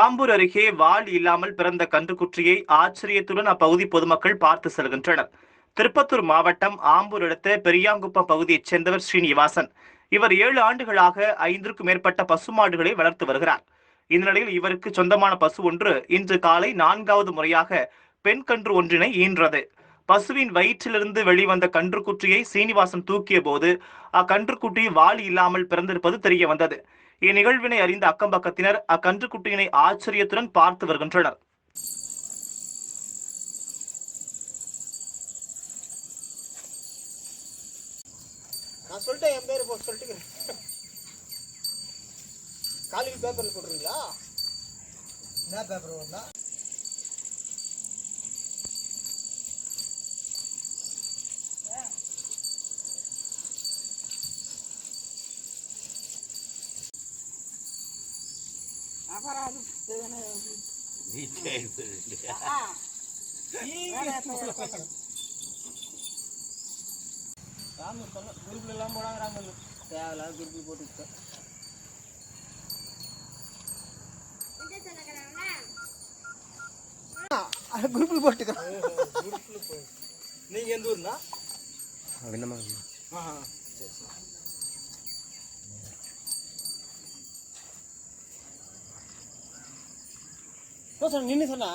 ஆம்பூர் அருகே வால் இல்லாமல் பிறந்த கன்றுக்குட்டியை ஆச்சரியத்துடன் அப்பகுதி பொதுமக்கள் பார்த்து செல்கின்றனர். திருப்பத்தூர் மாவட்டம் ஆம்பூர் அடுத்த பெரியாங்குப்பம் பகுதியைச் சேர்ந்தவர் ஸ்ரீனிவாசன். இவர் 7 ஆண்டுகளாக 5க்கும் மேற்பட்ட பசுமாடுகளை வளர்த்து வருகிறார். இந்த நிலையில் இவருக்கு சொந்தமான பசு ஒன்று இன்று காலை 4வது முறையாக பெண் கன்று ஒன்றினை ஈன்றது. பசுவின் வயிற்றிலிருந்து வெளிவந்த கன்றுக்குட்டியை சீனிவாசன் தூக்கிய போது அக்கன்றுக்குட்டி வால் இல்லாமல் பிறந்திருப்பது தெரிய வந்தது. இந்நிகழ்வினை அறிந்த அக்கம்பக்கத்தினர் அக்கன்றுக்குட்டியினை ஆச்சரியத்துடன் பார்த்து வருகின்றனர். நான் சொல்லிட்டேன், என் பேர் போட்டு சொல்லிட்டுக்கிறேன். காலையில் பேப்பரில் போட்டுருங்களா? என்ன பேப்பர் வேணா? குரூப்ல எல்லாம் போடாங்கிறாங்க, தேவையில்லாத குரூப்ல போட்டு குரூப்ல போட்டுக்கிறோம். நீங்க எந்த ஊர்னா? நின்று சொன்னா